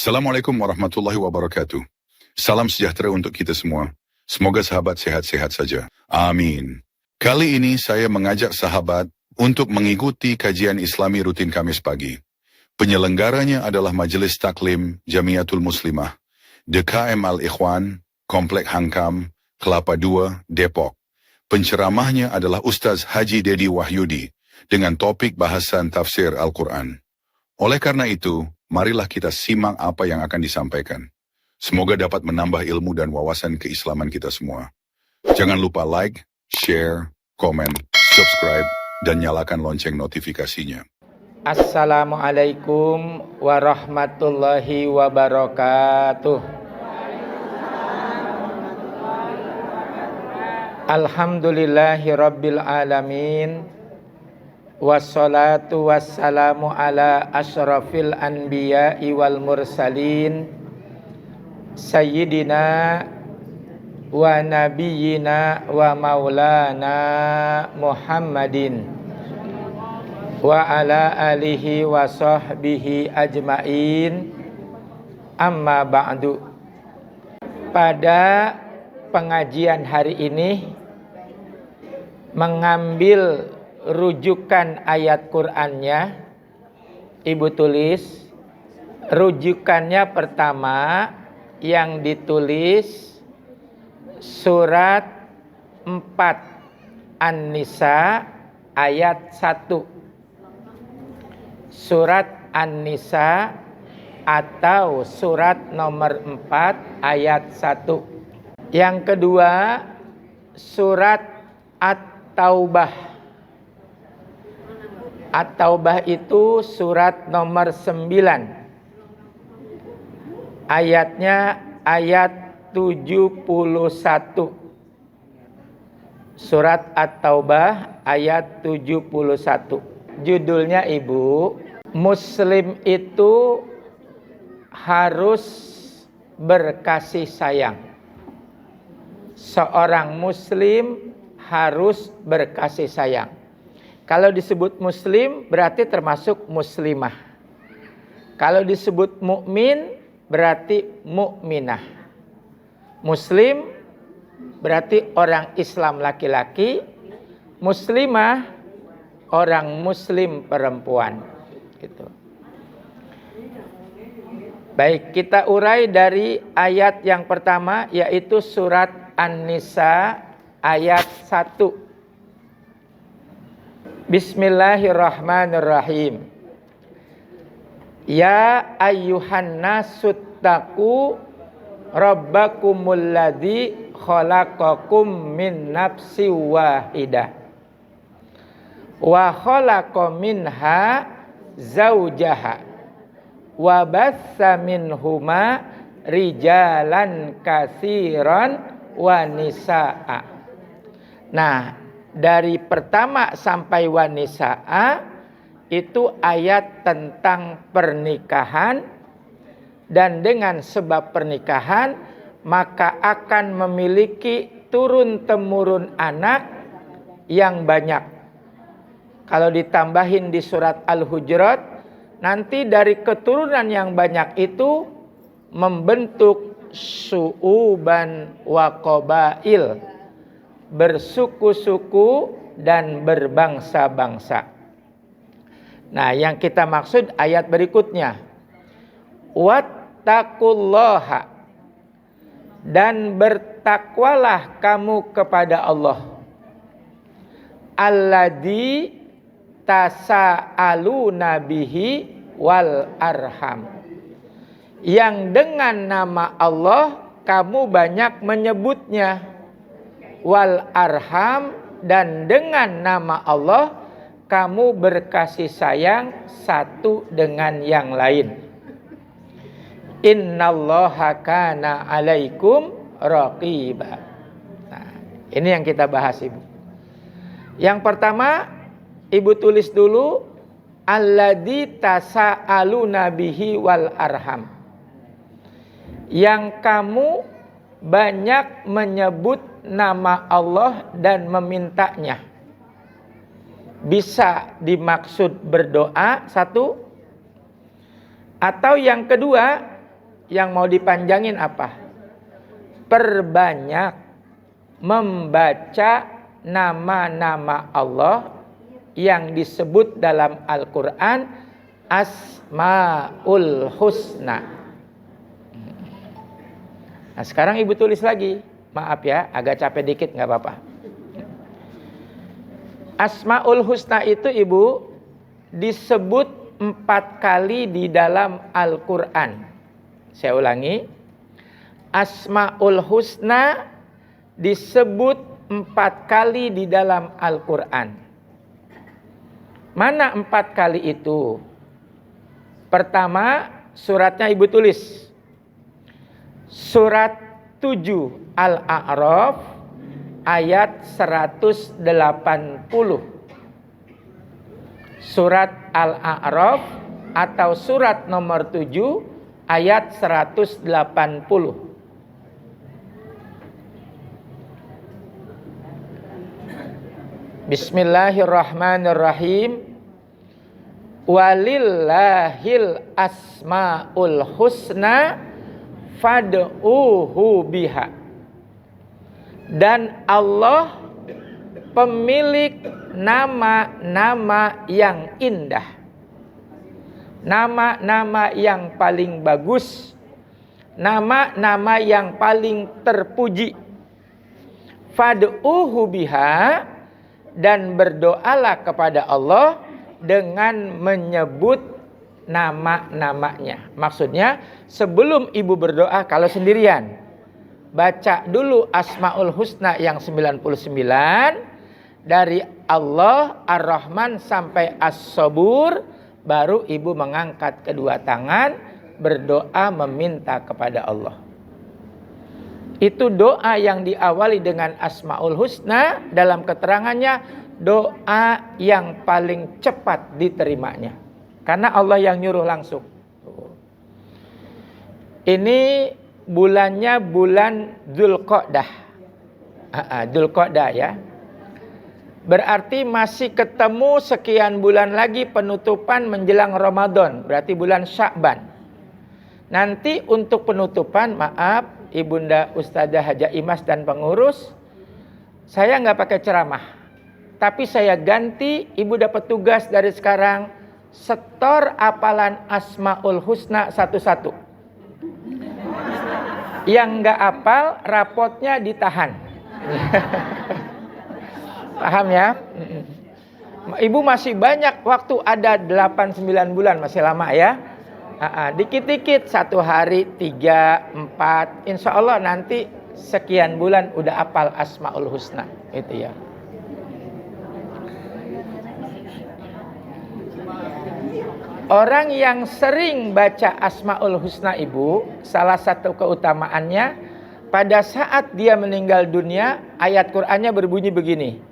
Assalamualaikum warahmatullahi wabarakatuh. Salam sejahtera untuk kita semua. Semoga sahabat sehat-sehat saja. Amin. Kali ini saya mengajak sahabat untuk mengikuti kajian Islami rutin Kamis pagi. Penyelenggaranya adalah Majelis Taklim Jamiatul Muslimah, DKM Al-Ikhwan, Komplek Hankam, Kelapa II, Depok. Penceramahnya adalah Ustaz Haji Dedi Wahyudi dengan topik bahasan tafsir Al-Quran. Oleh karena itu, marilah kita simak apa yang akan disampaikan. Semoga dapat menambah ilmu dan wawasan keislaman kita semua. Jangan lupa like, share, komen, subscribe, dan nyalakan lonceng notifikasinya. Assalamualaikum warahmatullahi wabarakatuh. Alhamdulillahi rabbil alamin. Wassalatu wassalamu ala asyrafil anbiya'i wal mursalin Sayyidina wa nabiyyina wa maulana Muhammadin wa ala alihi wa sahbihi ajmain. Amma ba'du. Pada pengajian hari ini mengambil rujukan ayat Qur'annya, Ibu tulis. Rujukannya pertama yang ditulis surat 4 An-Nisa ayat 1. Surat An-Nisa atau surat nomor 4 ayat 1. Yang kedua surat At-Taubah. At-Taubah itu surat nomor 9. Ayatnya ayat 71. Surat At-Taubah ayat 71. Judulnya Ibu, Muslim itu harus berkasih sayang. Seorang Muslim harus berkasih sayang. Kalau disebut muslim berarti termasuk muslimah. Kalau disebut mukmin berarti mukminah. Muslim berarti orang Islam laki-laki, muslimah orang muslim perempuan. Gitu. Baik, kita urai dari ayat yang pertama yaitu surat An-Nisa ayat 1. Bismillahirrahmanirrahim. Ya ayyuhan nasuttaqu rabbakumul ladzi khalaqakum min nafsin wahidah wa khalaqa minha zaujaha wa bassa minhuma rijalan katsiran wa nisaa. Nah, dari pertama sampai wanisa'a itu ayat tentang pernikahan, dan dengan sebab pernikahan maka akan memiliki turun-temurun anak yang banyak. Kalau ditambahin di surat Al-Hujurat, nanti dari keturunan yang banyak itu membentuk syu'uban wa qabail, bersuku-suku dan berbangsa-bangsa. Nah, yang kita maksud ayat berikutnya. Wattaqullaha, dan bertakwalah kamu kepada Allah. Alladzi tasaaluna bihi wal arham, yang dengan nama Allah kamu banyak menyebutnya. Wal arham, dan dengan nama Allah kamu berkasih sayang satu dengan yang lain. Innallaha kana alaikum raqiba. Nah, ini yang kita bahas, Ibu. Yang pertama, Ibu tulis dulu alladzi tasaaluna bihi wal arham, yang kamu banyak menyebut nama Allah dan memintanya. Bisa dimaksud berdoa, satu. Atau yang kedua, yang mau dipanjangin apa? Perbanyak membaca nama-nama Allah yang disebut dalam Al-Quran Asmaul Husna. Nah sekarang ibu tulis lagi. Maaf ya, agak capek dikit nggak apa-apa. Asmaul Husna itu ibu disebut 4 kali di dalam Al-Quran. Saya ulangi. Asmaul Husna disebut 4 kali di dalam Al-Quran. Mana 4 kali itu? Pertama, suratnya ibu tulis. Surat 7 Al-A'raf ayat 180. Surat Al-A'raf atau surat nomor 7 ayat 180. Bismillahirrahmanirrahim. Walillahil asmaul husna fad'uhu biha. Dan Allah pemilik nama-nama yang indah, nama-nama yang paling bagus, nama-nama yang paling terpuji. Fad'uhu biha, dan berdoalah kepada Allah dengan menyebut nama-namanya. Maksudnya sebelum ibu berdoa kalau sendirian, baca dulu Asmaul Husna yang 99 dari Allah Ar-Rahman sampai As-Sabur, baru ibu mengangkat kedua tangan berdoa meminta kepada Allah. Itu doa yang diawali dengan Asmaul Husna, dalam keterangannya doa yang paling cepat diterimanya. Karena Allah yang nyuruh langsung. Ini bulannya bulan Dzulqa'dah. Dzulqa'dah ya. Berarti masih ketemu sekian bulan lagi penutupan menjelang Ramadan. Berarti bulan Sya'ban. Nanti untuk penutupan, maaf Ibunda Ustazah Haja Imas dan pengurus, saya nggak pakai ceramah. Tapi saya ganti, ibu dapat tugas dari sekarang, setor hafalan Asmaul Husna satu-satu. Yang nggak hafal, rapotnya ditahan. Paham ya? Ibu masih banyak waktu, ada 8-9 bulan, masih lama ya. Dikit-dikit, 1 hari 3, 4, insya Allah nanti sekian bulan udah hafal Asmaul Husna. Itu ya. Orang yang sering baca Asmaul Husna ibu, salah satu keutamaannya, pada saat dia meninggal dunia, ayat Qur'annya berbunyi begini.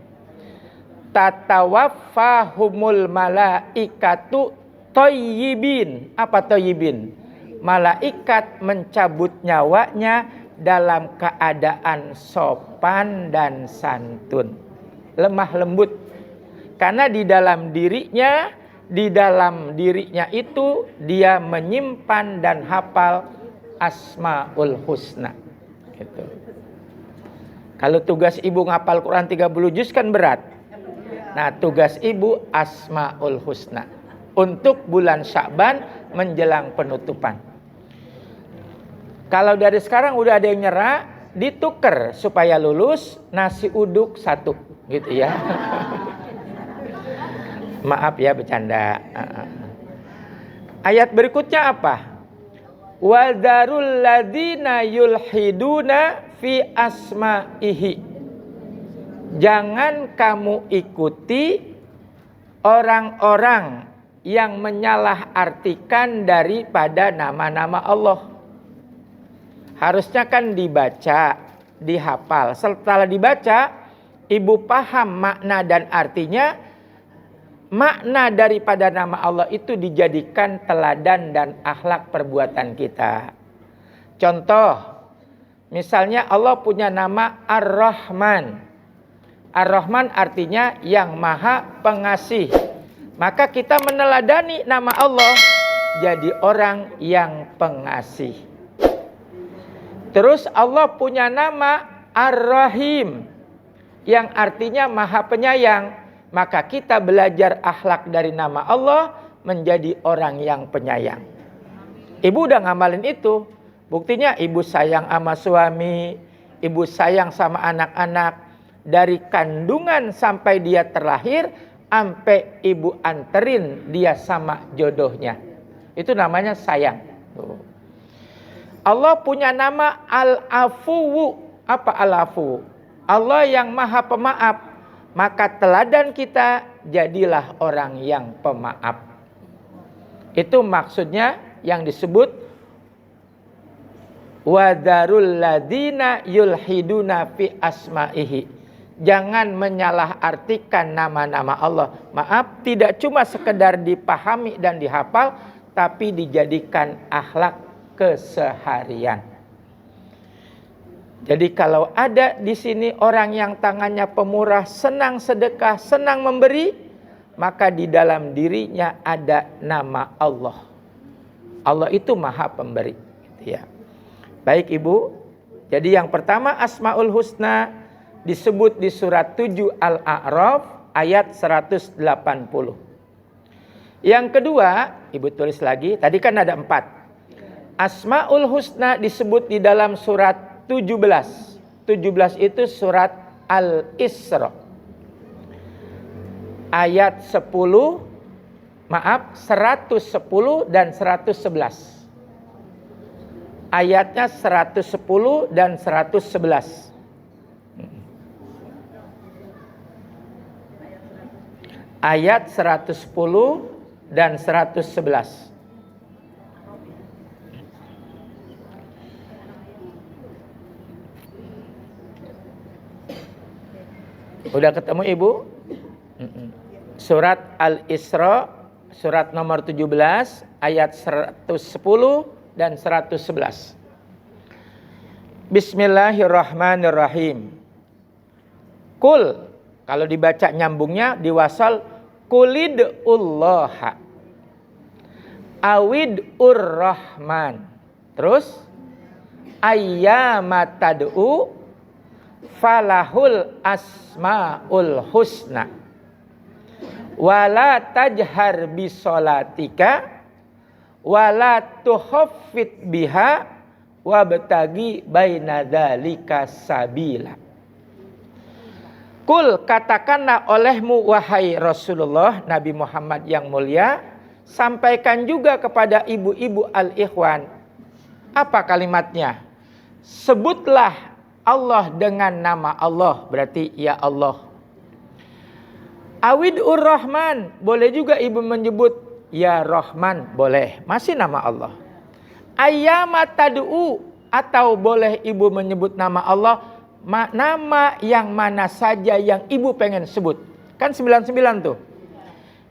Tatawaffahumul malaikatu Toyibin. Apa toyibin? Malaikat mencabut nyawanya dalam keadaan sopan dan santun, lemah lembut. Karena di dalam dirinya itu dia menyimpan dan hafal Asmaul Husna. Gitu. Kalau tugas ibu ngapal Quran 30 juz kan berat. Nah, tugas ibu Asmaul Husna untuk bulan Sya'ban menjelang penutupan. Kalau dari sekarang udah ada yang nyerah, ditukar supaya lulus, nasi uduk 1 gitu ya. Maaf ya bercanda. Ayat berikutnya apa? Wa dzarul ladzina yulhiduna fi asma'ihi. Jangan kamu ikuti orang-orang yang menyalahartikan daripada nama-nama Allah. Harusnya kan dibaca, dihafal. Setelah dibaca, ibu paham makna dan artinya. Makna daripada nama Allah itu dijadikan teladan dan akhlak perbuatan kita. Contoh, misalnya Allah punya nama Ar-Rahman. Ar-Rahman artinya yang maha pengasih. Maka kita meneladani nama Allah jadi orang yang pengasih. Terus Allah punya nama Ar-Rahim, yang artinya Maha Penyayang. Maka kita belajar akhlak dari nama Allah menjadi orang yang penyayang. Ibu udah ngamalin itu. Buktinya ibu sayang sama suami, ibu sayang sama anak-anak. Dari kandungan sampai dia terlahir, sampai ibu anterin dia sama jodohnya. Itu namanya sayang. Allah punya nama Al-Afuwu. Apa Al-Afuwu? Allah yang Maha Pemaaf. Maka teladan kita, jadilah orang yang pemaaf. Itu maksudnya yang disebut wadarul ladina yulhiduna fi asma'ihi. Jangan menyalahartikan nama-nama Allah. Maaf, tidak cuma sekedar dipahami dan dihafal, tapi dijadikan akhlak keseharian. Jadi kalau ada di sini orang yang tangannya pemurah, senang sedekah, senang memberi, maka di dalam dirinya ada nama Allah. Allah itu Maha Pemberi. Gitu ya. Baik Ibu, jadi yang pertama Asmaul Husna disebut di surat 7 Al-A'raf ayat 180. Yang kedua, Ibu tulis lagi, tadi kan ada 4. Asmaul Husna disebut di dalam surat 17 itu surat Al-Isra. Ayat 110 dan 111. Ayatnya 110 dan 111. Ayat 110 dan 111. Udah ketemu Ibu? Surat Al-Isra, surat nomor 17, ayat 110 dan 111. Bismillahirrahmanirrahim. Kul, kalau dibaca nyambungnya diwasal kulid'ullaha awid'ur rahman. Terus ayyamatad'u falahul asmaul husna wala tajhar bisolatika wala tuhaffid biha wabtagi baina dzalika sabila. Kul, katakanlah olehmu wahai Rasulullah Nabi Muhammad yang mulia, sampaikan juga kepada ibu-ibu al-ikhwan. Apa kalimatnya? Sebutlah Allah dengan nama Allah, berarti ya Allah. Awid'ur Rahman, boleh juga ibu menyebut ya Rahman, boleh, masih nama Allah. Ayyamat tad'u, atau boleh ibu menyebut nama Allah, nama yang mana saja yang ibu pengen sebut. Kan 99 tuh.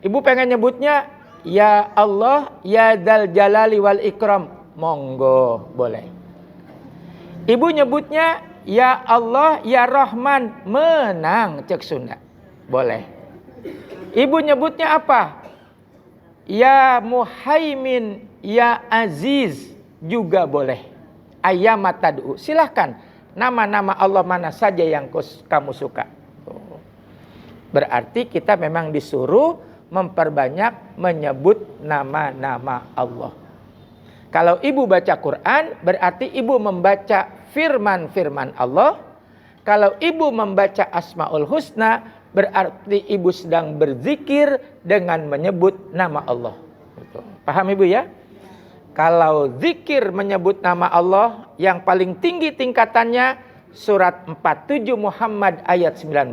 Ibu pengen nyebutnya ya Allah, ya Dzal Jalali wal Ikram, monggo, boleh. Ibu nyebutnya ya Allah, ya Rahman, menang cek Sunda, boleh. Ibu nyebutnya apa? Ya Muhaimin, ya Aziz, juga boleh. Ayyamat tad'u, silahkan. Nama-nama Allah mana saja yang kamu suka. Berarti kita memang disuruh memperbanyak menyebut nama-nama Allah. Kalau ibu baca Quran, berarti ibu membaca firman-firman Allah. Kalau ibu membaca Asmaul Husna, berarti ibu sedang berzikir dengan menyebut nama Allah. Paham ibu ya? Kalau zikir menyebut nama Allah, yang paling tinggi tingkatannya surat 47 Muhammad ayat 19.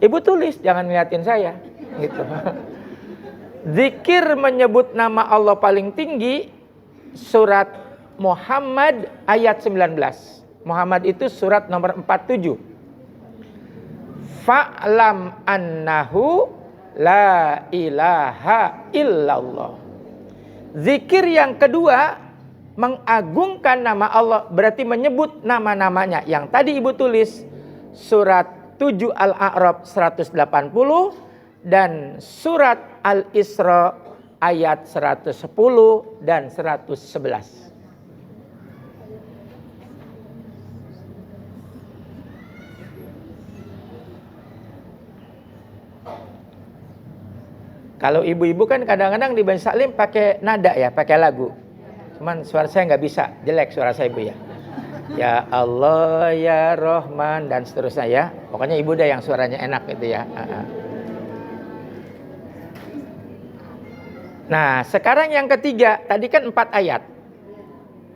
Ibu tulis, jangan ngeliatin saya. Gitu. Zikir menyebut nama Allah paling tinggi surat Muhammad ayat 19. Muhammad itu surat nomor 47. Fa'lam annahu la ilaha illallah. Zikir yang kedua mengagungkan nama Allah, berarti menyebut nama-namanya. Yang tadi ibu tulis surat 7 Al-A'raf 180 dan surat Al-Isra ayat 110 dan 111. Kalau ibu-ibu kan kadang-kadang di Bani Salim pakai nada ya, pakai lagu. Cuman suara saya nggak bisa, jelek suara saya ibu ya. Ya Allah, ya Rahman, dan seterusnya ya. Pokoknya ibu dah yang suaranya enak gitu ya. Nah, sekarang yang ketiga, tadi kan 4 ayat.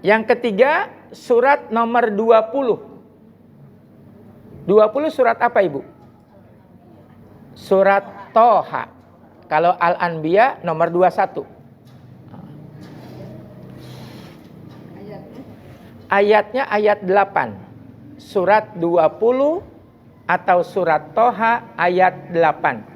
Yang ketiga, surat nomor 20. 20 surat apa ibu? Surat Toha. Kalau Al-Anbiya nomor 21. Ayatnya ayat 8. Surat 20 atau surat Toha ayat 8.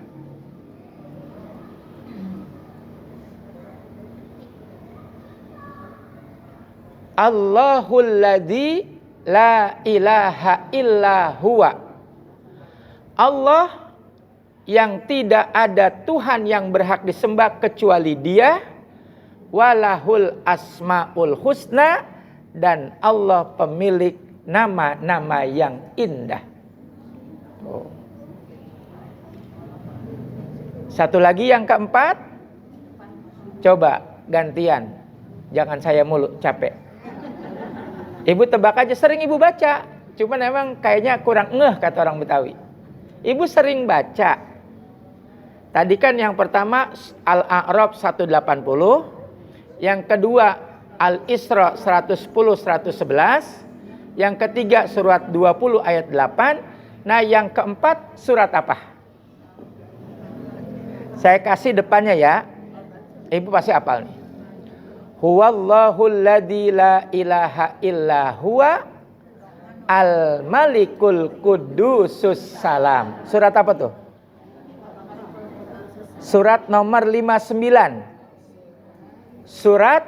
Allahul ladzi la ilaha illa huwa. Allah yang tidak ada Tuhan yang berhak disembah kecuali Dia, walahul asmaul husna, dan Allah pemilik nama-nama yang indah. Satu lagi yang keempat, coba gantian, jangan saya mulu, capek. Ibu tebak aja, sering ibu baca, cuman emang kayaknya kurang ngeh kata orang Betawi. Ibu sering baca. Tadi kan yang pertama Al-A'raf 180, yang kedua Al-Isra 110 111, yang ketiga surat 20 ayat 8. Nah, yang keempat surat apa? Saya kasih depannya ya. Ibu pasti hafal nih. Huwallahul ladzi la ilaha illa huwa al-malikul qudusus salam. Surat apa tuh? Surat nomor 59. Surat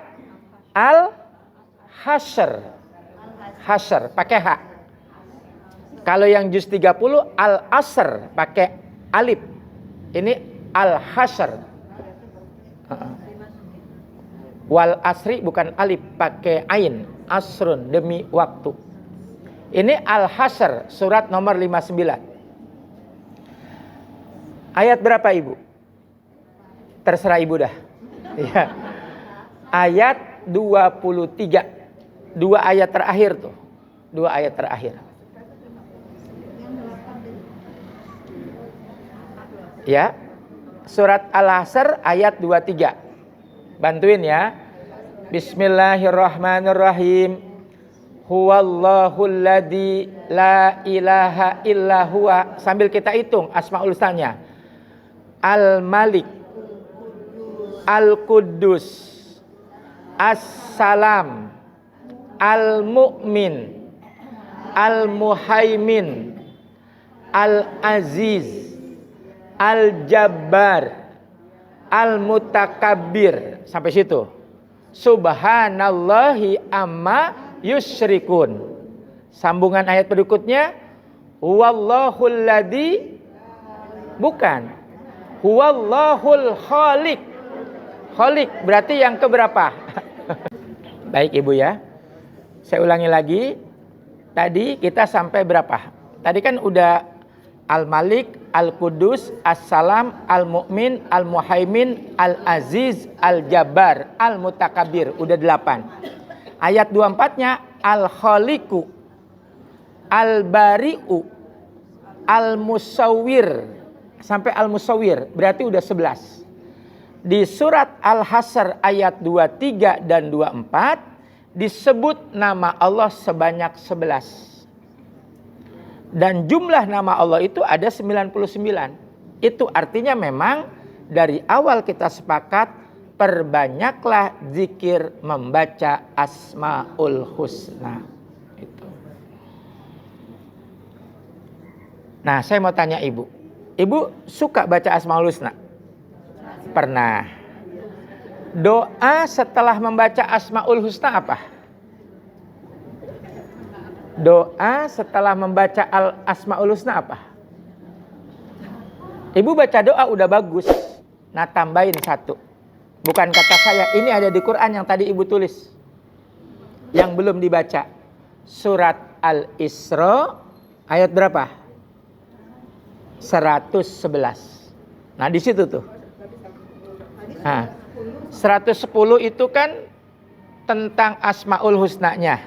Al-Hasyr. Hasyr pakai H. Kalau yang juz 30 Al-Asr pakai alif. Ini Al-Hasyr. Wal asri bukan alif, pakai ain. Asrun, demi waktu. Ini Al-Hasyr, surat nomor 59. Ayat berapa ibu? Terserah ibu dah. Ya. Ayat 23. 2 ayat terakhir tuh. 2 ayat terakhir. Ya. Surat Al-Hasyr ayat 23. Bantuin ya. Bismillahirrahmanirrahim. Huwallahul ladzi la ilaha illa huwa. Sambil kita hitung asmaul husnanya. Al-Malik, Al-Quddus, As-Salam, Al-Mu'min, Al-Muhaimin, Al-Aziz, Al-Jabbar, Al-Mutakabbir. Sampai situ. Subhanallahi amma yusyrikun. Sambungan ayat berikutnya, huwallahul ladzi, bukan, huwallahul khaliq. Khaliq berarti yang keberapa? Baik ibu ya, saya ulangi lagi. Tadi kita sampai berapa? Tadi kan udah Al-Malik, Al-Quddus, As-Salam, Al-Mu'min, Al-Muhaimin, Al-Aziz, Al-Jabbar, Al-Mutakabbir. Udah 8. Ayat 24-nya Al-Khaliqu, Al-Bari'u, Al-Musawwir. Sampai Al-Musawwir berarti udah 11. Di surat Al-Hasyr ayat 23 dan 24 disebut nama Allah sebanyak 11. Dan jumlah nama Allah itu ada 99. Itu artinya memang dari awal kita sepakat perbanyaklah zikir membaca Asmaul Husna. Itu. Nah, saya mau tanya ibu. Ibu suka baca Asmaul Husna? Pernah. Doa setelah membaca Asmaul Husna apa? Doa setelah membaca Asmaul Husna apa? Ibu baca doa udah bagus. Nah, tambahin satu. Bukan kata saya, ini ada di Quran yang tadi ibu tulis. Yang belum dibaca. Surat Al-Isra ayat berapa? 111. Nah, di situ tuh. Nah, 110 itu kan tentang Asmaul Husna-nya.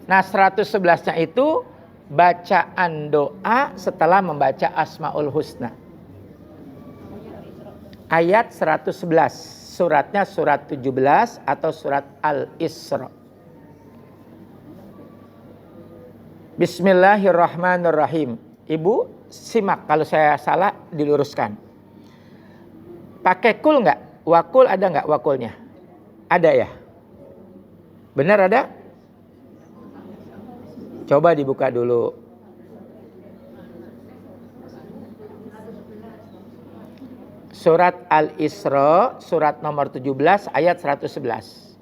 Nah, 111-nya itu bacaan doa setelah membaca Asmaul Husna. Ayat 111, suratnya surat 17 atau surat Al-Isra. Bismillahirrahmanirrahim. Ibu simak, kalau saya salah diluruskan. Pakai kul nggak? Wakul ada nggak wakulnya? Ada ya? Benar ada? Coba dibuka dulu. Surat Al-Isra, surat nomor 17, ayat 111.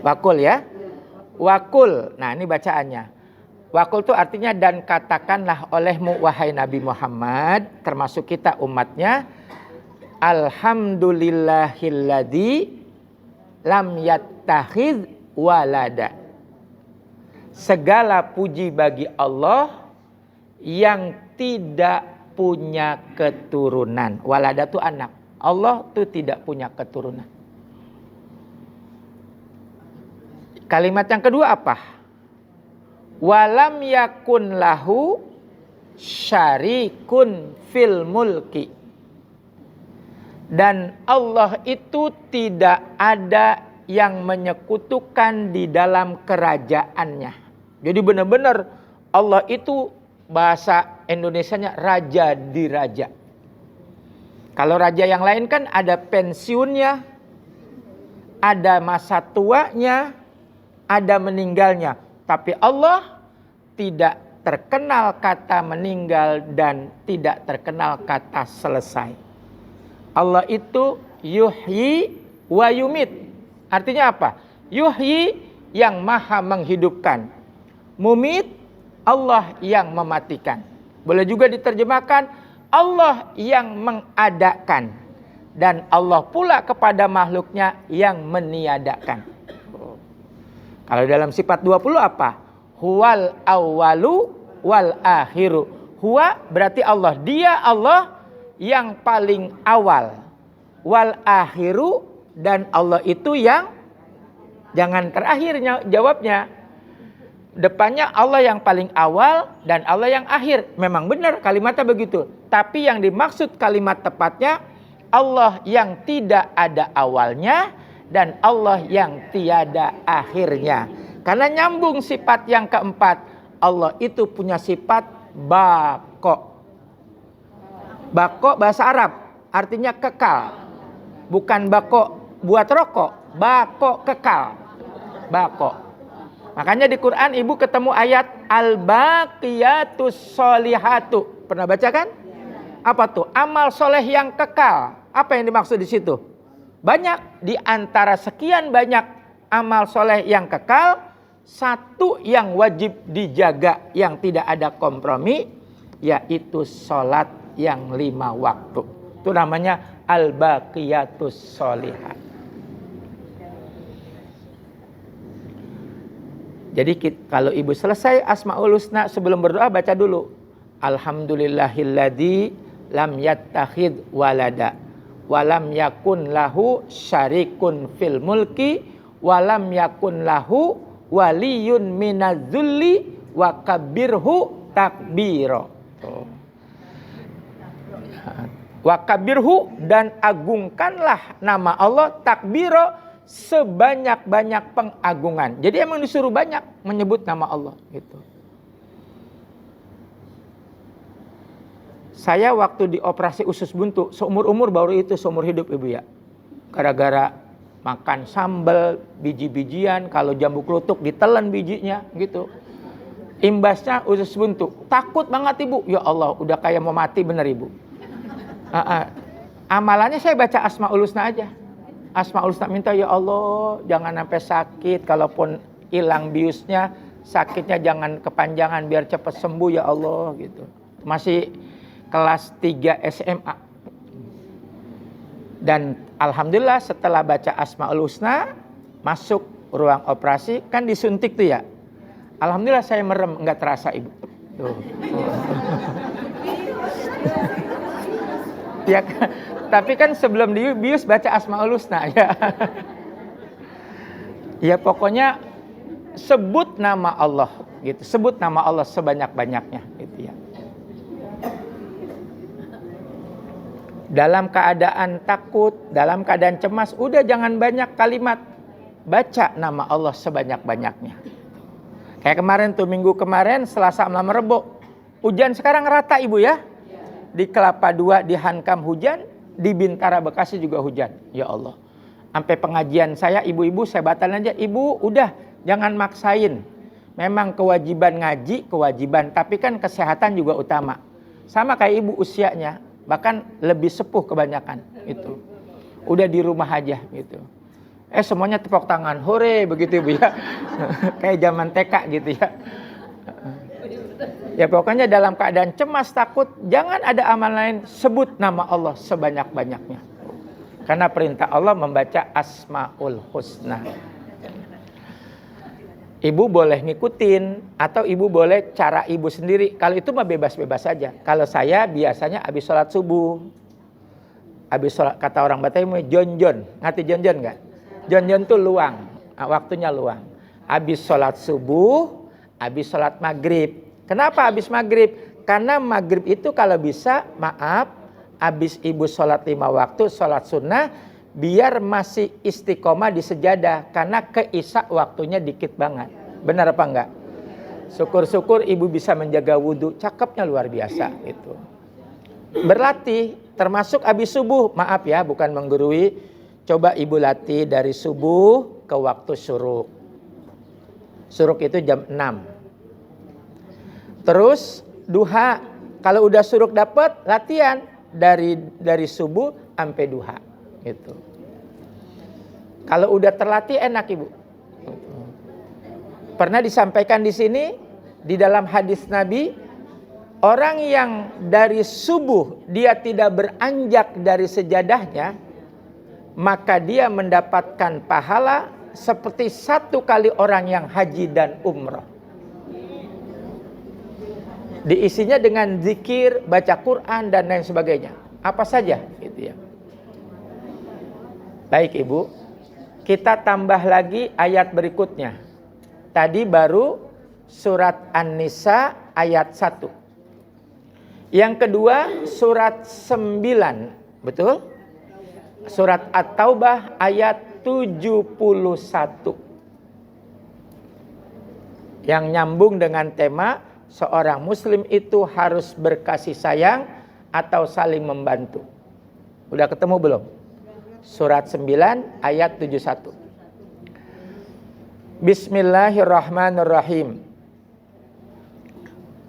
Wakul ya? Wakul, nah ini bacaannya. Wakul itu artinya dan katakanlah olehmu wahai Nabi Muhammad, termasuk kita umatnya, Alhamdulillahilladzi lam yattakhidz walada. Segala puji bagi Allah yang tidak punya keturunan. Walada itu anak. Allah itu tidak punya keturunan. Kalimat yang kedua apa? Walam yakun lahu syarikun fil mulki. Dan Allah itu tidak ada yang menyekutukan di dalam kerajaannya. Jadi benar-benar Allah itu bahasa Indonesianya raja di raja. Kalau raja yang lain kan ada pensiunnya, ada masa tuanya, ada meninggalnya. Tapi Allah tidak terkenal kata meninggal dan tidak terkenal kata selesai. Allah itu yuhyi wa yumit. Artinya apa? Yuhyi yang maha menghidupkan. Mumit Allah yang mematikan. Boleh juga diterjemahkan Allah yang mengadakan. Dan Allah pula kepada makhluknya yang meniadakan. Kalau dalam sifat 20 apa? Huwal awwalu wal akhiru. Huwa berarti Allah. Dia Allah yang paling awal. Wal akhiru, dan Allah itu yang jangan terakhirnya jawabnya. Depannya Allah yang paling awal dan Allah yang akhir. Memang benar kalimatnya begitu. Tapi yang dimaksud kalimat tepatnya Allah yang tidak ada awalnya dan Allah yang tiada akhirnya. Karena nyambung sifat yang keempat. Allah itu punya sifat baqo. Baqo bahasa Arab artinya kekal. Bukan bako buat rokok. Bako kekal. Bako. Makanya di Quran ibu ketemu ayat al-baqiyatus sholihatu. Pernah baca kan? Apa tuh? Amal soleh yang kekal. Apa yang dimaksud di situ? Banyak. Di antara sekian banyak amal soleh yang kekal, satu yang wajib dijaga yang tidak ada kompromi, yaitu sholat yang 5 waktu. Itu namanya al-baqiyatus sholihat. Jadi kalau ibu selesai Asmaul Husna sebelum berdoa baca dulu. Alhamdulillahilladzi lam yattakhidz walada walam yakun lahu syarikun fil mulki walam yakun lahu waliyun minadzulli wa kabbirhu takbira. Wa kabbirhu, dan agungkanlah nama Allah takbiro sebanyak-banyak pengagungan. Jadi emang disuruh banyak menyebut nama Allah gitu. Saya waktu di operasi usus buntu seumur-umur baru itu seumur hidup ibu ya. Gara-gara makan sambal, biji-bijian, kalau jambu klutuk ditelan bijinya gitu. Imbasnya usus buntu. Takut banget ibu. Ya Allah, udah kayak mau mati bener ibu. Amalannya saya baca Asmaul Husna aja. Asmaul Husna minta ya Allah jangan sampai sakit. Kalaupun hilang biusnya, sakitnya jangan kepanjangan biar cepat sembuh ya Allah gitu. Masih kelas 3 SMA. Dan alhamdulillah setelah baca Asmaul Husna masuk ruang operasi kan disuntik tuh ya. Alhamdulillah saya merem nggak terasa ibu. Tuh. Ya, tapi kan sebelum dibius baca Asmaul Husna ya. Ya pokoknya sebut nama Allah gitu. Sebut nama Allah sebanyak-banyaknya gitu ya. Dalam keadaan takut, dalam keadaan cemas, udah jangan banyak kalimat. Baca nama Allah sebanyak-banyaknya. Kayak kemarin tuh, minggu kemarin Selasa malam Rebo. Hujan sekarang rata Ibu ya. Di Kelapa II, di Hankam hujan, di Bintara Bekasi juga hujan. Ya Allah. Sampai pengajian saya, ibu-ibu saya batalin aja. Ibu udah jangan maksain. Memang kewajiban ngaji, kewajiban. Tapi kan kesehatan juga utama. Sama kayak ibu usianya. Bahkan lebih sepuh kebanyakan itu. Udah di rumah aja gitu. Semuanya tepuk tangan, hore begitu Ibu ya. Kayak zaman TK gitu ya. Ya pokoknya dalam keadaan cemas, takut, jangan ada amal lain, sebut nama Allah sebanyak-banyaknya. Karena perintah Allah membaca Asmaul Husna. Ibu boleh ngikutin atau ibu boleh cara ibu sendiri. Kalau itu mah bebas-bebas saja. Kalau saya biasanya habis sholat subuh. Habis sholat, kata orang Batak, jon-jon. Ngerti jon-jon nggak? Jon-jon tuh luang. Waktunya luang. Habis sholat subuh, habis sholat maghrib. Kenapa habis maghrib? Karena maghrib itu kalau bisa, habis ibu sholat 5 waktu, sholat sunnah, biar masih istiqomah di sejadah. Karena ke isya waktunya dikit banget. Benar apa enggak? Syukur-syukur ibu bisa menjaga wudhu. Cakepnya luar biasa itu. Berlatih, termasuk habis subuh. Maaf ya, bukan menggurui. Coba ibu latih dari subuh ke waktu syuruk. Syuruk itu jam 6. Terus duha. Kalau udah syuruk dapat, latihan. Dari subuh sampai duha. Gitu. Kalau udah terlatih enak Ibu. Pernah disampaikan di sini di dalam hadis Nabi, orang yang dari subuh dia tidak beranjak dari sejadahnya, maka dia mendapatkan pahala seperti 1 kali orang yang haji dan umrah. Diisinya dengan zikir, baca Quran dan lain sebagainya. Apa saja gitu ya. Baik Ibu, kita tambah lagi ayat berikutnya. Tadi baru surat An-Nisa ayat 1. Yang kedua surat 9, betul? Surat At-Taubah ayat 71. Yang nyambung dengan tema seorang muslim itu harus berkasih sayang atau saling membantu. Udah ketemu belum? Surat 9 ayat 71. Bismillahirrahmanirrahim.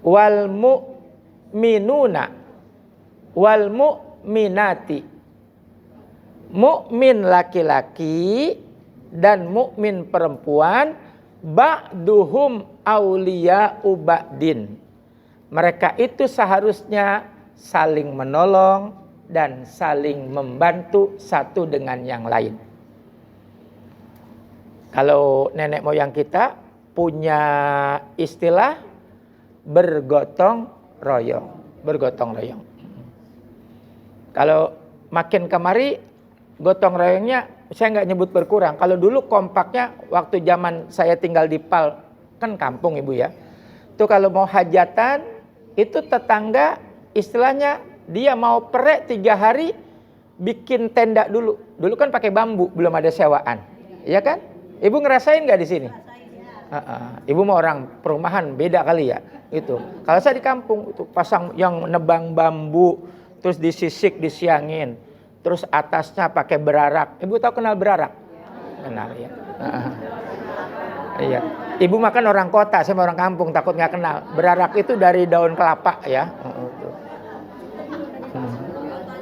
Wal mu'minuna wal mu'minati. Mukmin laki-laki dan mukmin perempuan ba'duhum awliya'u ba'din. Mereka itu seharusnya saling menolong dan saling membantu satu dengan yang lain. Kalau nenek moyang kita punya istilah bergotong royong. Bergotong royong. Kalau makin kemari gotong royongnya saya nggak nyebut berkurang. Kalau dulu kompaknya waktu zaman saya tinggal di Pal, kan kampung Ibu ya. Itu kalau mau hajatan, itu tetangga istilahnya dia mau perek 3 hari, bikin tenda dulu. Dulu kan pakai bambu, belum ada sewaan. Iya kan? Ibu ngerasain nggak di sini? Ibu mau orang perumahan, beda kali ya. Itu. Kalau saya di kampung, itu pasang yang nebang bambu, terus disisik, disiangin. Terus atasnya pakai berarak. Ibu tahu kenal berarak? Kenal ya. Iya. Ibu makan orang kota, saya orang kampung, takut nggak kenal. Berarak itu dari daun kelapa ya.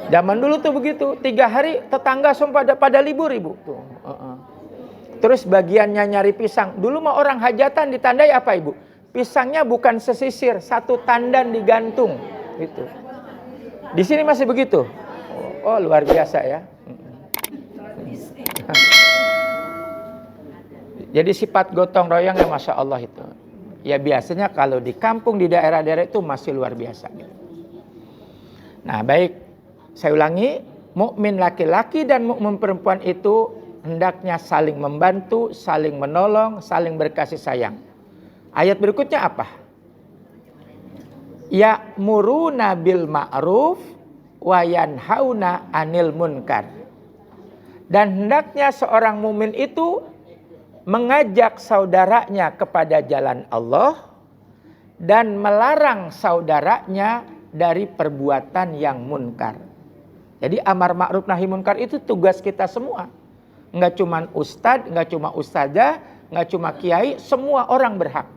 Zaman dulu tuh begitu. 3 hari tetangga semua pada libur Ibu. Tuh. Terus bagiannya nyari pisang. Dulu mah orang hajatan ditandai apa Ibu? Pisangnya bukan sesisir, 1 tandan digantung. Gitu. Di sini masih begitu. Oh luar biasa ya. Jadi sifat gotong royong ya Masya Allah itu. Ya biasanya kalau di kampung, di daerah-daerah itu masih luar biasa. Nah baik. Saya ulangi, mukmin laki-laki dan mukmin perempuan itu hendaknya saling membantu, saling menolong, saling berkasih sayang. Ayat berikutnya apa? Ya'muruna bil ma'ruf wa yanhauna 'anil munkar. Dan hendaknya seorang mukmin itu mengajak saudaranya kepada jalan Allah dan melarang saudaranya dari perbuatan yang munkar. Jadi amar ma'ruf nahi munkar itu tugas kita semua. Enggak cuma ustadz, enggak cuma ustazah, enggak cuma kiai, semua orang berhak.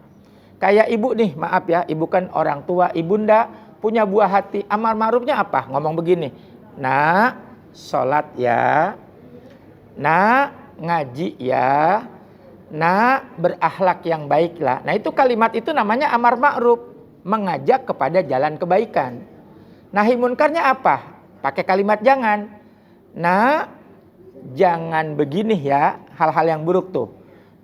Kayak ibu nih, maaf ya, ibu kan orang tua, ibunda punya buah hati. Amar ma'rufnya apa? Ngomong begini, nak, sholat ya, nak, ngaji ya, nak, berakhlak yang baiklah. Nah itu kalimat itu namanya amar ma'ruf, mengajak kepada jalan kebaikan. Nahi munkarnya apa? Pakai kalimat jangan. Nak, jangan begini ya, hal-hal yang buruk tuh.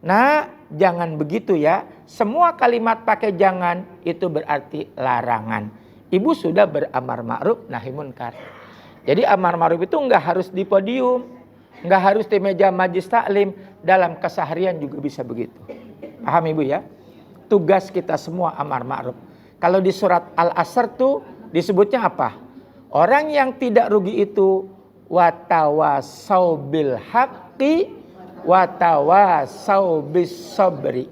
Nah, jangan begitu ya. Semua kalimat pakai jangan itu berarti larangan. Ibu sudah beramar ma'ruf nahi munkar. Jadi amar ma'ruf itu enggak harus di podium, enggak harus di meja majlis taklim, dalam keseharian juga bisa begitu. Paham Ibu ya? Tugas kita semua amar ma'ruf. Kalau di surat Al-Asr tuh disebutnya apa? Orang yang tidak rugi itu watawasau bil haqqi watawasau bis sabri.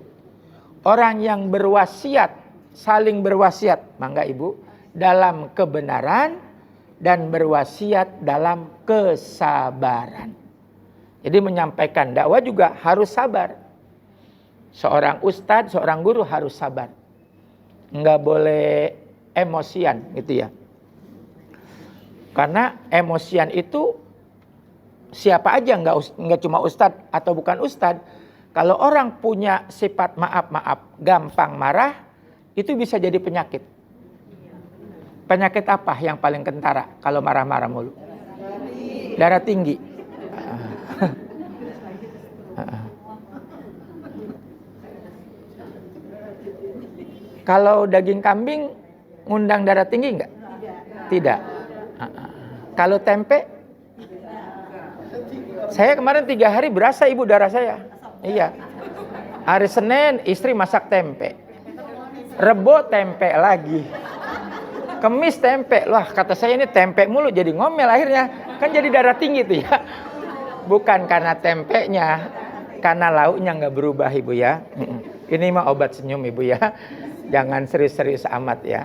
Orang yang berwasiat, saling berwasiat, mangga Ibu, dalam kebenaran dan berwasiat dalam kesabaran. Jadi menyampaikan dakwah juga harus sabar. Seorang ustadz, seorang guru harus sabar. Enggak boleh emosian gitu ya. Karena emosian itu siapa aja, enggak cuma ustadz atau bukan ustadz. Kalau orang punya sifat maaf-maaf, gampang marah, itu bisa jadi penyakit. Penyakit apa yang paling kentara kalau marah-marah mulu? Darah tinggi. Kalau daging kambing ngundang darah tinggi enggak? Tidak. Kalau tempe? Saya kemarin 3 hari berasa Ibu darah saya. Iya. Hari Senin istri masak tempe. Rebo tempe lagi. Kemis tempe. Wah, kata saya ini tempe mulu jadi ngomel akhirnya. Kan jadi darah tinggi tuh ya. Bukan karena tempenya, karena lauknya nggak berubah Ibu ya. Ini mah obat senyum Ibu ya. Jangan serius-serius amat ya.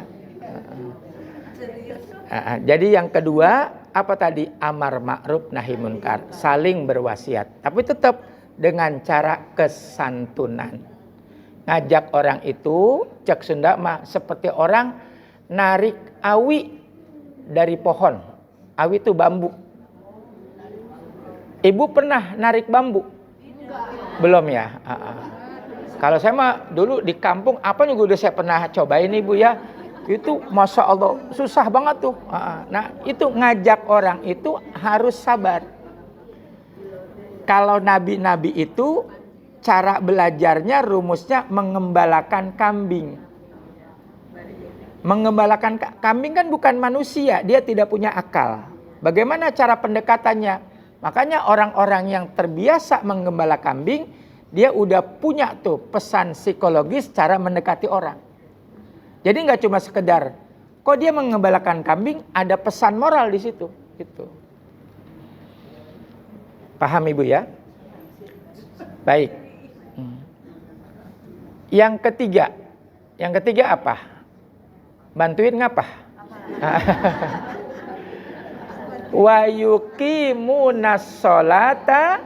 Jadi yang kedua, apa tadi? Amar ma'ruf nahi munkar. Saling berwasiat. Tapi tetap dengan cara kesantunan. Ngajak orang itu, cek Sunda mah seperti orang narik awi dari pohon. Awi itu bambu. Ibu pernah narik bambu? Belum ya? Kalau saya mah dulu di kampung, apa juga udah saya pernah cobain Ibu ya. Itu Masya Allah susah banget tuh. Nah itu ngajak orang itu harus sabar. Kalau nabi-nabi itu cara belajarnya rumusnya mengembalakan kambing. Mengembalakan kambing kan bukan manusia, dia tidak punya akal. Bagaimana cara pendekatannya? Makanya orang-orang yang terbiasa menggembala kambing, dia udah punya tuh pesan psikologis cara mendekati orang. Jadi nggak cuma sekedar, kok dia mengembalakan kambing, ada pesan moral di situ. Gitu. Paham Ibu ya? Baik. Yang ketiga apa? Bantuin ngapa? Wa yuqimunas sholata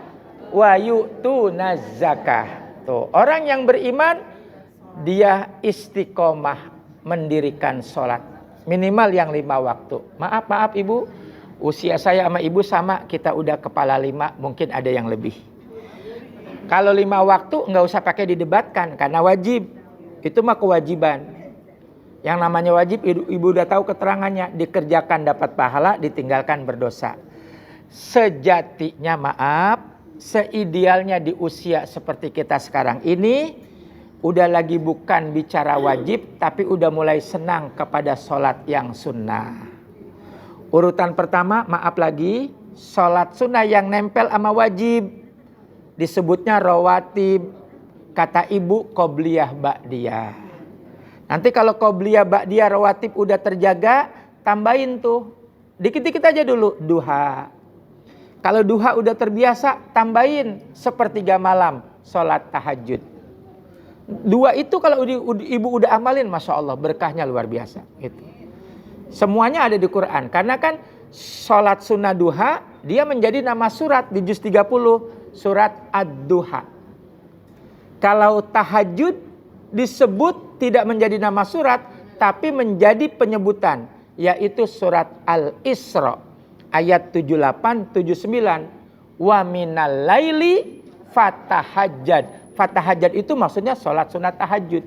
wa yu'tunaz zakah. Tuh, orang yang beriman dia istiqomah mendirikan sholat minimal yang 5 waktu. Maaf Ibu, usia saya sama Ibu sama, kita udah kepala 5, mungkin ada yang lebih. Kalau 5 waktu nggak usah pakai didebatkan karena wajib. Itu mah kewajiban. Yang namanya wajib Ibu udah tahu keterangannya, dikerjakan dapat pahala, ditinggalkan berdosa. Sejatinya maaf, seidealnya di usia seperti kita sekarang ini, udah lagi bukan bicara wajib, tapi udah mulai senang kepada sholat yang sunnah. Urutan pertama, maaf lagi, sholat sunnah yang nempel sama wajib. Disebutnya rawatib. Kata ibu, qobliyah ba'diyah. Nanti kalau qobliyah ba'diyah rawatib udah terjaga, tambahin tuh. Dikit-dikit aja dulu, duha. Kalau duha udah terbiasa, tambahin sepertiga malam, sholat tahajud. Dua itu kalau ibu udah amalin, Masya Allah, berkahnya luar biasa. Gitu. Semuanya ada di Quran. Karena kan sholat sunnah duha, dia menjadi nama surat di juz 30. Surat Ad-Duha. Kalau tahajud disebut tidak menjadi nama surat, tapi menjadi penyebutan. Yaitu surat Al-Isra. Ayat 78, 79. Wa minal laili fatahajjad. Fatahajjad itu maksudnya sholat sunat tahajud.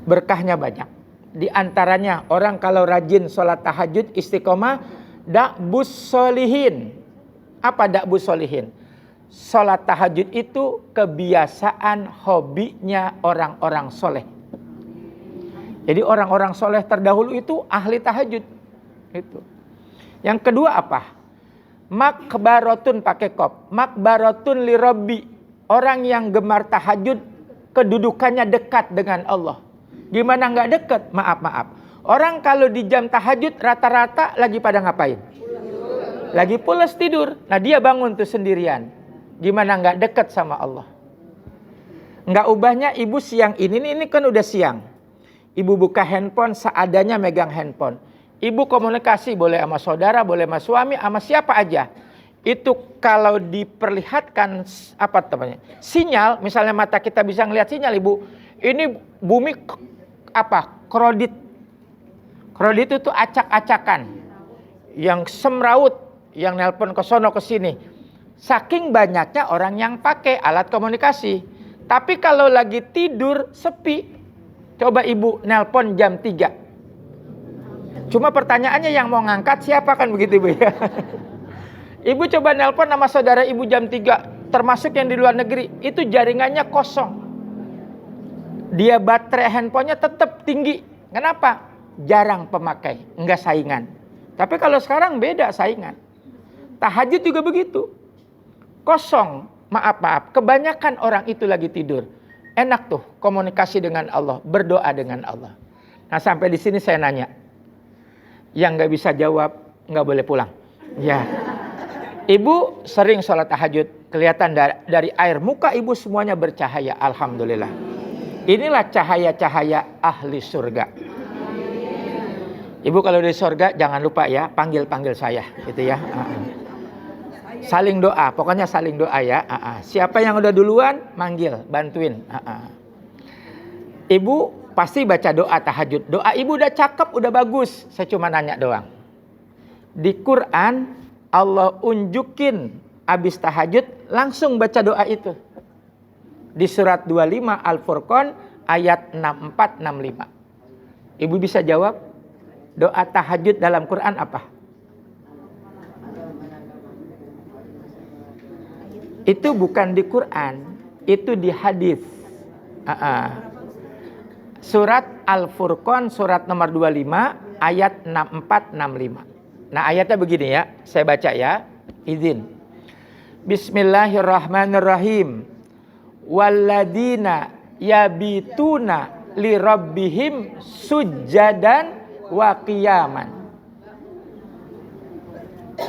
Berkahnya banyak. Di antaranya orang kalau rajin sholat tahajud istiqomah, da'bus solihin. Apa da'bus solihin? Sholat tahajud itu kebiasaan hobinya orang-orang soleh. Jadi orang-orang soleh terdahulu itu ahli tahajud. Itu. Yang kedua apa? Makbaratun pakai kop. Makbaratun li Rabbi. Orang yang gemar tahajud kedudukannya dekat dengan Allah. Gimana nggak dekat? Maaf. Orang kalau di jam tahajud rata-rata lagi pada ngapain? Lagi pulas tidur. Nah dia bangun tuh sendirian. Gimana nggak dekat sama Allah? Nggak ubahnya ibu siang ini kan udah siang. Ibu buka handphone seadanya megang handphone. Ibu komunikasi boleh sama saudara, boleh sama suami, sama siapa aja. Itu kalau diperlihatkan sinyal, misalnya mata kita bisa ngelihat sinyal ibu. Ini bumi krodit. Krodit itu acak-acakan. Yang semraut, yang nelpon ke sono ke sini. Saking banyaknya orang yang pakai alat komunikasi. Tapi kalau lagi tidur sepi, coba ibu nelpon jam 3. Cuma pertanyaannya yang mau ngangkat siapa, kan begitu ibu ya. Ibu coba nelpon sama saudara ibu jam 3, termasuk yang di luar negeri, itu jaringannya kosong. Dia baterai handphonenya tetap tinggi. Kenapa? Jarang pemakai, enggak saingan. Tapi kalau sekarang beda saingan. Tahajud juga begitu. Kosong, maaf. Kebanyakan orang itu lagi tidur. Enak tuh komunikasi dengan Allah, berdoa dengan Allah. Nah sampai di sini saya nanya. Yang nggak bisa jawab, nggak boleh pulang. Ya. Ibu sering sholat tahajud. Kelihatan dari air muka ibu semuanya bercahaya. Alhamdulillah. Inilah cahaya-cahaya ahli surga. Ibu kalau di surga jangan lupa ya, panggil saya. Gitu ya. Saling doa, pokoknya saling doa ya. Siapa yang udah duluan, manggil, bantuin. Ibu pasti baca doa tahajud. Doa ibu udah cakep, udah bagus. Saya cuma nanya doang. Di Quran, Allah unjukin abis tahajud, langsung baca doa itu. Di surat 25 Al-Furqan, ayat 64-65. Ibu bisa jawab, doa tahajud dalam Quran apa? Itu bukan di Quran, itu di hadis. Surat Al-Furqan, surat nomor 25, ayat 64-65. Nah ayatnya begini ya, saya baca ya, izin. Bismillahirrahmanirrahim. Walladina yabituna li rabbihim sujjadan wa qiyaman.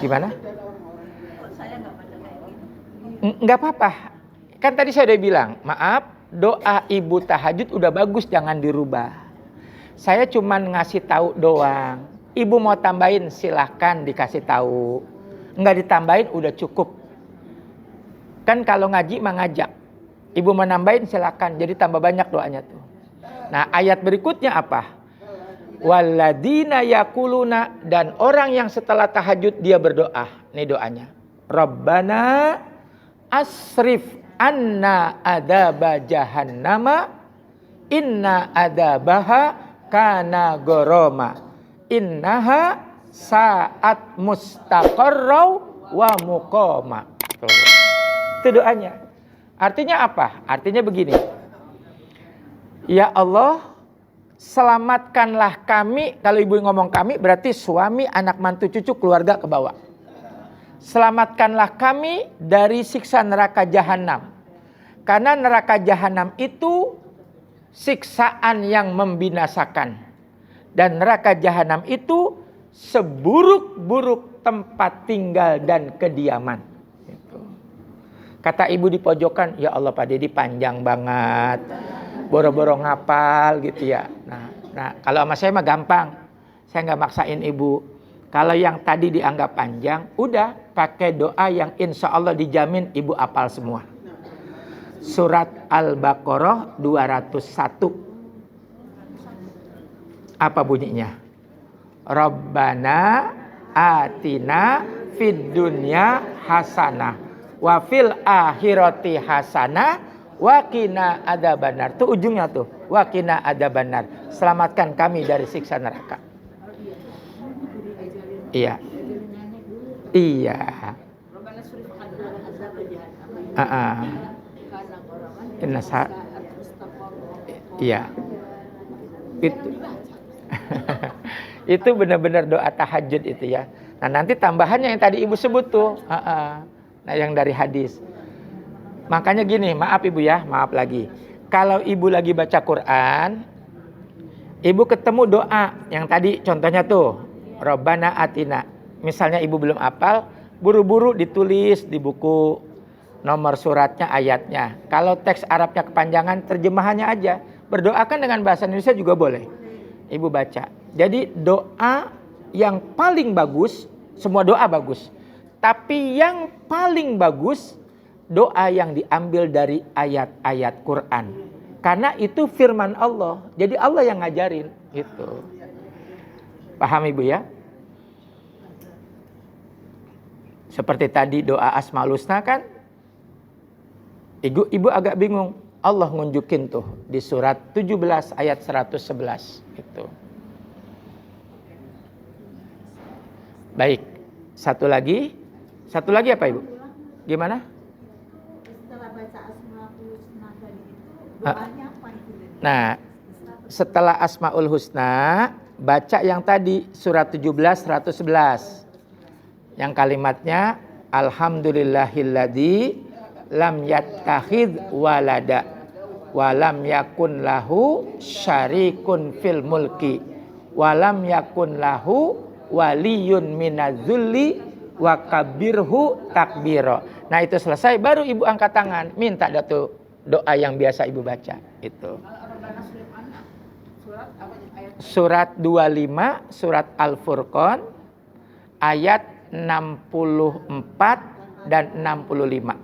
Gimana? Enggak apa-apa. Kan tadi saya udah bilang, maaf, doa ibu tahajud udah bagus, jangan dirubah. Saya cuman ngasih tahu doang. Ibu mau tambahin silahkan dikasih tahu. Enggak ditambahin udah cukup. Kan kalau ngaji mah ngajak. Ibu mau nambahin silahkan. Jadi tambah banyak doanya tuh. Nah ayat berikutnya apa? Walladina yakuluna, dan orang yang setelah tahajud dia berdoa. Nih doanya. Rabbana asrif anna adaba jahannama inna adabaha kana goroma innaha saat mustaqarraw wa muqama. Itu doanya. Artinya apa? Artinya begini. Ya Allah, selamatkanlah kami. Kalau ibu ngomong kami berarti suami, anak, mantu, cucu, keluarga ke bawah. Selamatkanlah kami dari siksa neraka jahanam. Karena neraka jahanam itu siksaan yang membinasakan. Dan neraka jahanam itu seburuk-buruk tempat tinggal dan kediaman. Kata ibu di pojokan, ya Allah Pak Dedi panjang banget. Boro-boro ngapal gitu ya. Nah kalau sama saya mah gampang. Saya nggak maksain ibu. Kalau yang tadi dianggap panjang, udah pakai doa yang insya Allah dijamin ibu apal semua. Surat Al-Baqarah 201. Apa bunyinya? Rabbana atina fid dunya hasanah wa fil akhirati hasanah wa qina adzabannar. Tuh ujungnya tuh, wa qina adzabannar. Selamatkan kami dari siksa neraka. Iya. Iya. Iya. Itu. Itu benar-benar doa tahajud itu ya. Nah nanti tambahannya yang tadi ibu sebut tuh. Nah yang dari hadis. Makanya gini, maaf ibu ya, maaf lagi. Kalau ibu lagi baca Quran, ibu ketemu doa yang tadi contohnya tuh. Rabbana atina. Misalnya ibu belum hafal, buru-buru ditulis di buku nomor suratnya, ayatnya. Kalau teks Arabnya kepanjangan, terjemahannya aja. Berdoakan dengan bahasa Indonesia juga boleh. Ibu baca. Jadi doa yang paling bagus, semua doa bagus. Tapi yang paling bagus, doa yang diambil dari ayat-ayat Quran. Karena itu firman Allah. Jadi Allah yang ngajarin. Itu. Paham ibu ya? Seperti tadi doa Asmaul Husna kan? Ibu agak bingung. Allah ngunjukin tuh di surat 17 ayat 111 itu. Baik, satu lagi apa ibu? Gimana? Setelah baca Asmaul Husna tadi itu doanya apa itu? Nah, setelah Asmaul Husna baca yang tadi surat 17 111. Yang kalimatnya alhamdulillahilladzi lam yattakhidz walada walam yakun lahu syarikun fil mulki walam yakun lahu waliyun minadzulli wa kabirhu takbiro. Nah itu selesai baru ibu angkat tangan minta doa yang biasa ibu baca itu. Surat 25 surat Al-Furqan ayat 64 dan 65.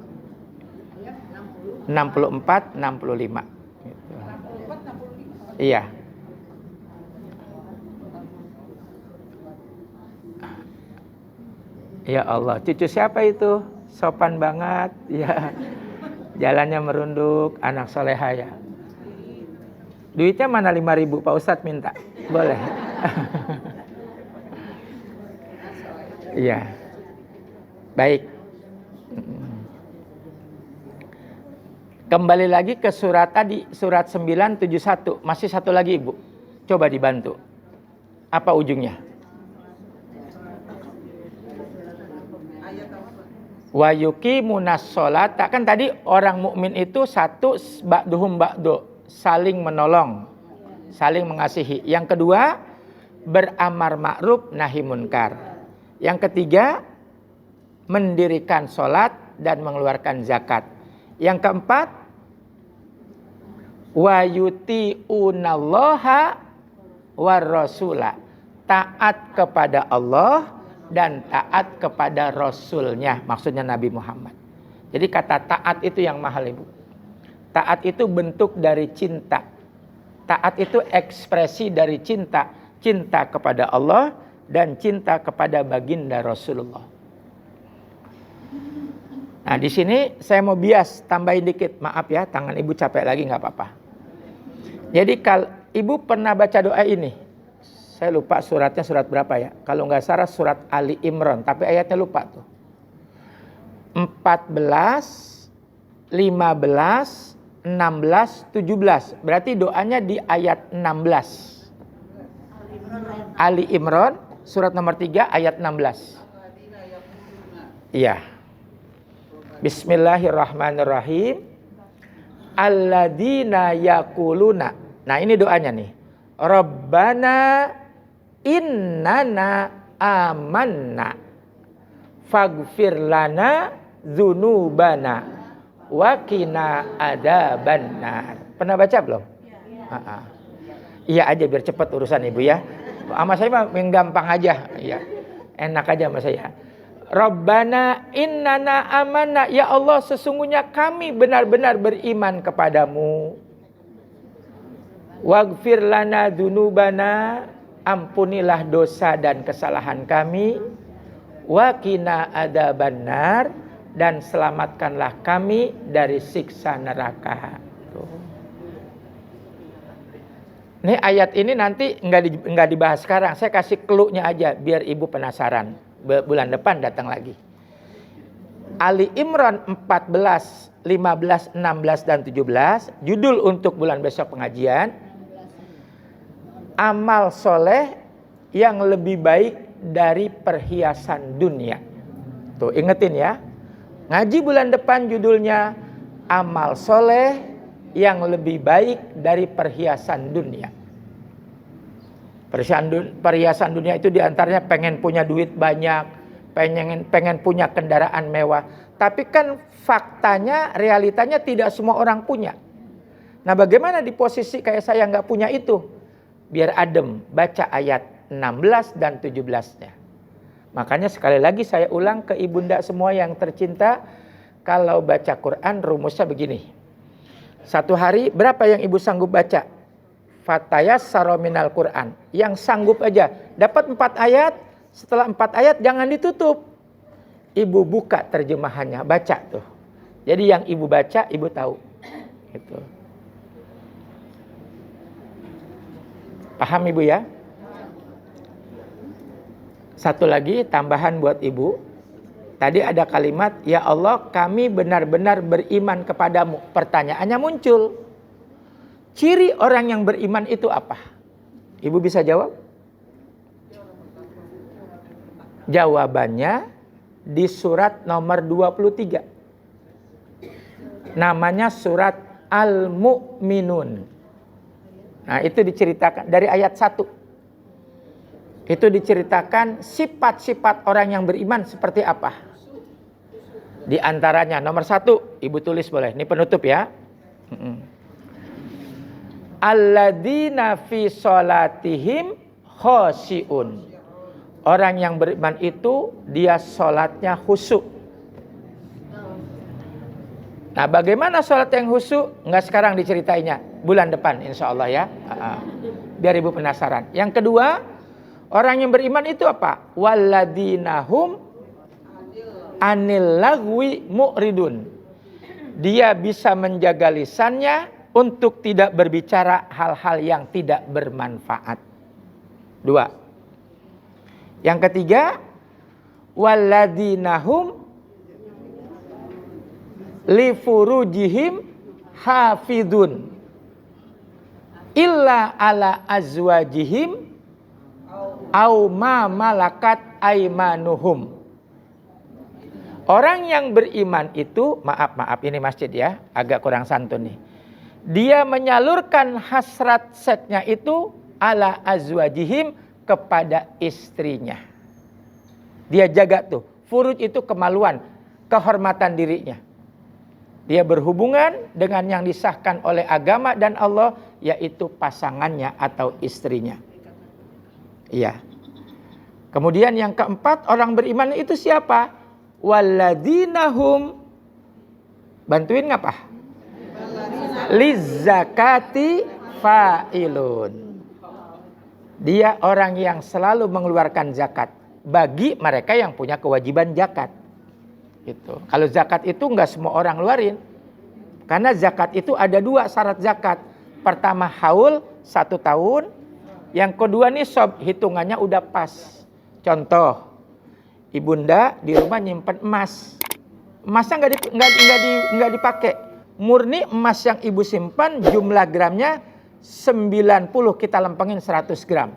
64, 65. Gitu. Iya. Ya Allah, cucu siapa itu? Sopan banget, ya. Jalannya merunduk, anak soleha ya. Duitnya mana 5.000 Pak Ustadz minta? Boleh. Iya. Baik. Kembali lagi ke surat tadi, surat 971. Masih satu lagi ibu. Coba dibantu. Apa ujungnya? Wa yuqimunas sholata. Kan tadi orang mukmin itu satu ba'duhum ba'du, saling menolong, saling mengasihi. Yang kedua, beramar ma'ruf nahi munkar. Yang ketiga, mendirikan sholat dan mengeluarkan zakat. Yang keempat, wa yuti'unallaha war rasula. Taat kepada Allah dan taat kepada Rasulnya. Maksudnya Nabi Muhammad. Jadi kata taat itu yang mahal ibu. Taat itu bentuk dari cinta. Taat itu ekspresi dari cinta. Cinta kepada Allah dan cinta kepada baginda Rasulullah. Nah di sini saya mau bias tambahin dikit, maaf ya, tangan ibu capek lagi nggak apa-apa. Jadi kalau ibu pernah baca doa ini, saya lupa suratnya surat berapa ya? Kalau nggak salah surat Ali Imran, tapi ayatnya lupa tuh. 14, 15, 16, 17. Berarti doanya di ayat 16. Ali Imran surat nomor 3 ayat 16. Iya. Bismillahirrahmanirrahim. Alladzina yaquluna. Nah, ini doanya nih. Rabbana innana amanna faghfir lana dzunubana wa qina adzabannar. Pernah baca belum? Iya aja biar cepat urusan Ibu ya. Sama saya mah gampang aja. Ya. Enak aja sama saya. Rabbana innana amanna. Ya Allah, sesungguhnya kami benar-benar beriman kepadamu. Waghfir lana dzunubana. Ampunilah dosa dan kesalahan kami. Wa qina adzabannar. Dan selamatkanlah kami dari siksa neraka. Ini ayat ini nanti nggak dibahas sekarang. Saya kasih clue-nya aja biar Ibu penasaran. Bulan depan datang lagi. Ali Imran 14, 15, 16, dan 17. Judul untuk bulan besok pengajian. Amal soleh yang lebih baik dari perhiasan dunia. Tuh ingetin ya. Ngaji bulan depan judulnya Amal soleh yang lebih baik dari perhiasan dunia. Perhiasan dunia itu diantaranya pengen punya duit banyak, pengen punya kendaraan mewah. Tapi kan faktanya, realitanya tidak semua orang punya. Nah, bagaimana di posisi kayak saya nggak punya itu? Biar adem, baca ayat 16 dan 17-nya. Makanya sekali lagi saya ulang ke ibunda semua yang tercinta, kalau baca Quran rumusnya begini. Satu hari berapa yang Ibu sanggup baca? Fatayassara minal Quran. Yang sanggup aja. Dapat 4 ayat. Setelah 4 ayat jangan ditutup. Ibu buka terjemahannya. Baca tuh. Jadi yang Ibu baca, Ibu tahu. Gitu. Paham Ibu ya? Satu lagi tambahan buat Ibu. Tadi ada kalimat, ya Allah kami benar-benar beriman kepadamu. Pertanyaannya muncul. Ciri orang yang beriman itu apa? Ibu bisa jawab? Jawabannya di surat nomor 23. Namanya surat Al-Mu'minun. Nah itu diceritakan dari ayat 1. Itu diceritakan sifat-sifat orang yang beriman seperti apa. Di antaranya nomor 1, Ibu tulis boleh. Ini penutup ya. Alladzina fi sholatihim khosyi'un. Orang yang beriman itu dia sholatnya khusyuk. Nah bagaimana sholat yang khusyuk? Enggak sekarang diceritainnya. Bulan depan insya Allah ya. Biar Ibu penasaran. Yang kedua, orang yang beriman itu apa? Walladzinahum anil lagwi mu'ridun. Dia bisa menjaga lisannya untuk tidak berbicara hal-hal yang tidak bermanfaat. 2. Yang ketiga, walladzinahum li furujihim hafidun illa ala azwajihim au ma malakat aimanuhum. Orang yang beriman itu, maaf ini masjid ya, agak kurang santun nih. Dia menyalurkan hasrat seksnya itu ala azwajihim kepada istrinya. Dia jaga tuh, furuj itu kemaluan, kehormatan dirinya. Dia berhubungan dengan yang disahkan oleh agama dan Allah, yaitu pasangannya atau istrinya. Iya. Kemudian yang keempat, orang beriman itu siapa? Walladzinahum, bantuin ngapa? Lizzakati fa'ilun. Dia orang yang selalu mengeluarkan zakat bagi mereka yang punya kewajiban zakat. Gitu. Kalau zakat itu enggak semua orang ngeluarin. Karena zakat itu ada 2 syarat zakat. Pertama haul 1 tahun. Yang kedua nisab, hitungannya udah pas. Contoh, ibunda di rumah nyimpen emas. Emasnya nggak dipakai. murni emas yang ibu simpan jumlah gramnya 90, kita lempengin 100 gram.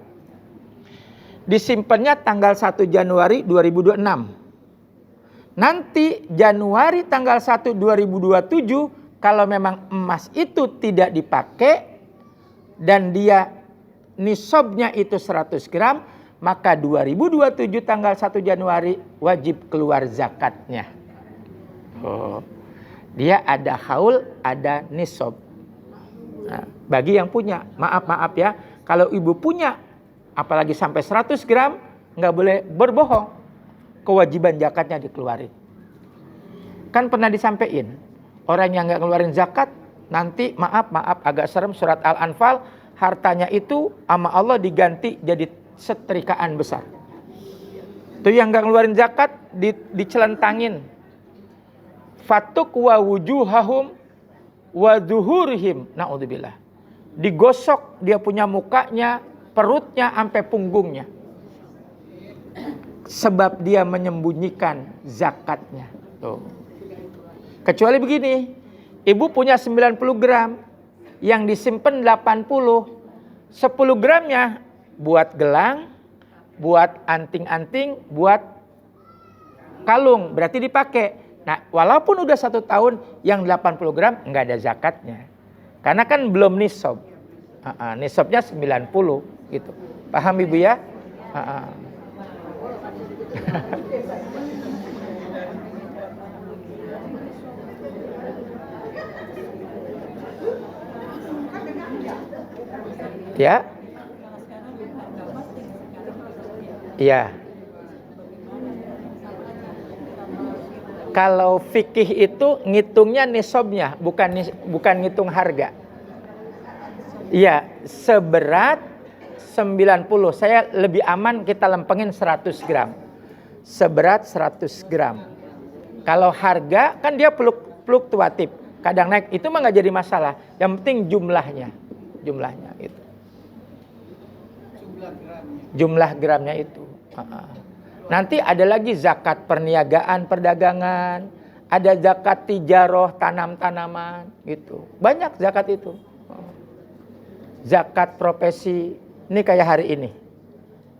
Disimpannya tanggal 1 Januari 2026. Nanti Januari tanggal 1 2027 kalau memang emas itu tidak dipakai dan dia nisabnya itu 100 gram, maka 2027 tanggal 1 Januari wajib keluar zakatnya. Dia ada haul, ada nisab. Nah, bagi yang punya, maaf ya, kalau ibu punya, apalagi sampai 100 gram, nggak boleh berbohong. Kewajiban zakatnya dikeluarin. Kan pernah disampaikan, orang yang nggak keluarin zakat, nanti maaf, agak serem surat Al-Anfal, hartanya itu sama Allah diganti jadi setrikaan besar. Itu yang nggak keluarin zakat, dicelentangin. Fatuk wa wujuhahum wa zuhurihim, na'udzubillah. Digosok dia punya mukanya, perutnya sampai punggungnya. Sebab dia menyembunyikan zakatnya. Tuh. Kecuali begini, ibu punya 90 gram, yang disimpan 80, 10 gramnya buat gelang, buat anting-anting, buat kalung, berarti dipakai. Nah, walaupun udah 1 tahun, yang 80 gram nggak ada zakatnya. Karena kan belum nisab. Nisabnya 90 gitu. Paham ibu ya? Ya? Iya. Kalau fikih itu ngitungnya nisabnya, bukan ngitung harga. Iya, seberat 90. Saya lebih aman kita lempengin 100 gram. Seberat 100 gram. Kalau harga kan dia fluktuatif. Kadang naik, itu mah nggak jadi masalah. Yang penting jumlahnya itu. Jumlah gramnya itu. Nanti ada lagi zakat perniagaan, perdagangan, ada zakat tijaroh, tanam-tanaman, gitu. Banyak zakat itu. Zakat profesi, ini kayak hari ini.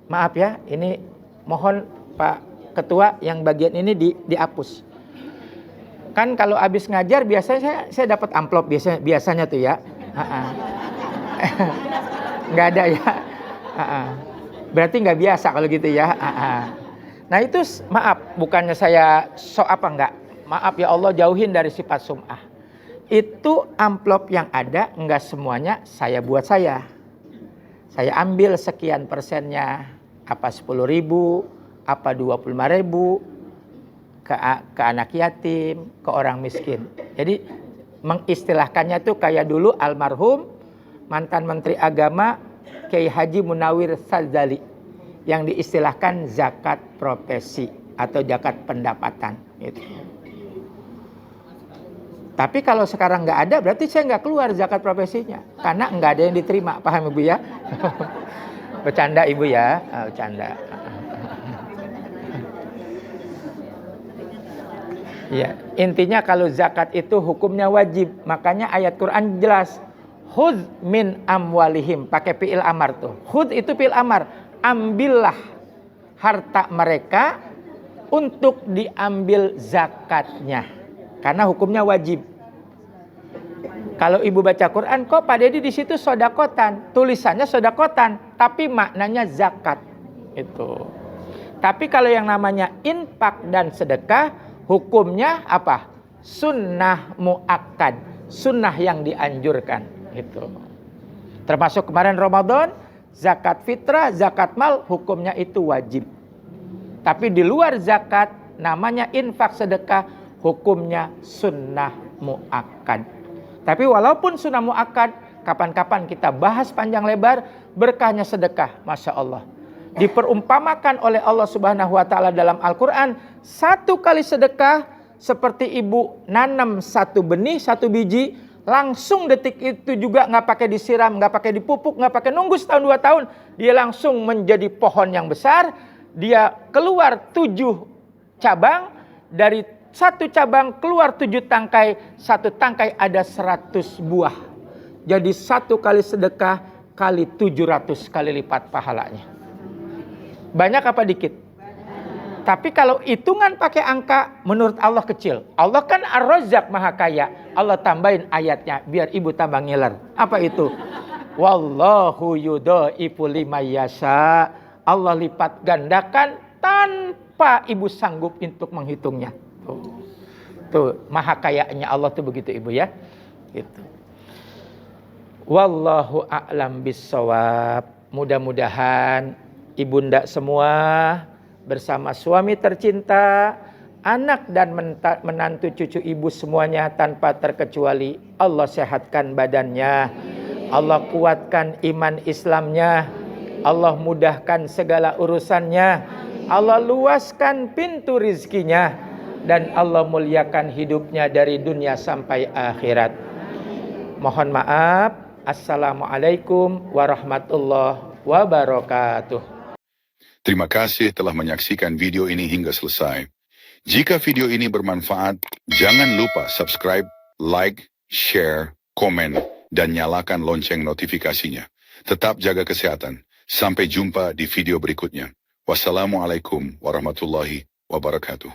Maaf ya, ini mohon Pak Ketua yang bagian ini dihapus. Kan kalau habis ngajar biasanya saya dapat amplop biasanya tuh ya. Nggak ada ya. Berarti nggak biasa kalau gitu ya. Nah itu maaf, bukannya saya enggak. Maaf ya Allah, jauhin dari sifat sum'ah. Itu amplop yang ada enggak semuanya saya buat saya. Saya ambil sekian persennya, apa 10.000, apa 25.000 ke anak yatim, ke orang miskin. Jadi mengistilahkannya tuh kayak dulu almarhum mantan Menteri Agama Kiai Haji Munawir Sadzali yang diistilahkan zakat profesi atau zakat pendapatan gitu. Tapi kalau sekarang nggak ada, berarti saya nggak keluar zakat profesinya karena nggak ada yang diterima. Paham ibu ya? Bercanda ibu ya, bercanda. Ya, intinya kalau zakat itu hukumnya wajib, makanya ayat Quran jelas. Khudz min amwalihim, pakai fi'il amar tuh. Khudz itu fi'il amar, ambillah harta mereka untuk diambil zakatnya. Karena hukumnya wajib. Kalau ibu baca Quran, kok Pak Dedi di situ sodakotan, tulisannya sodakotan, tapi maknanya zakat. Itu. Tapi kalau yang namanya infak dan sedekah, hukumnya apa? Sunnah muakkad, sunnah yang dianjurkan. Itu. Termasuk kemarin Ramadan, zakat fitrah, zakat mal, hukumnya itu wajib. Tapi di luar zakat, namanya infak sedekah, hukumnya sunnah muakkad. Tapi walaupun sunnah muakkad, kapan-kapan kita bahas panjang lebar, berkahnya sedekah, Masya Allah. Diperumpamakan oleh Allah Subhanahu wa Ta'ala dalam Al-Quran, 1 kali sedekah seperti ibu nanam 1 benih, 1 biji, langsung detik itu juga nggak pakai disiram, nggak pakai dipupuk, nggak pakai nunggu setahun 2 tahun, dia langsung menjadi pohon yang besar. Dia keluar 7 cabang, dari Satu cabang keluar 7 tangkai, satu tangkai ada 100 buah. Jadi 1 kali sedekah kali 700 kali lipat pahalanya. Banyak apa dikit? Tapi kalau hitungan pakai angka, menurut Allah kecil. Allah kan Ar-Razzaq Maha Kaya. Allah tambahin ayatnya biar ibu tambah ngiler. Apa itu? Wallahu yudha'ifu liman yasha. Allah lipat gandakan tanpa ibu sanggup untuk menghitungnya. Tuh, maha kayanya Allah tuh begitu ibu ya. Gitu. Wallahu a'lam bissawab. Mudah-mudahan ibunda semua bersama suami tercinta, anak dan menantu cucu ibu semuanya tanpa terkecuali Allah sehatkan badannya, Allah kuatkan iman Islamnya, Allah mudahkan segala urusannya, Allah luaskan pintu rizkinya, dan Allah muliakan hidupnya dari dunia sampai akhirat. Mohon maaf. Assalamualaikum warahmatullahi wabarakatuh. Terima kasih telah menyaksikan video ini hingga selesai. Jika video ini bermanfaat, jangan lupa subscribe, like, share, komen, dan nyalakan lonceng notifikasinya. Tetap jaga kesehatan. Sampai jumpa di video berikutnya. Wassalamualaikum warahmatullahi wabarakatuh.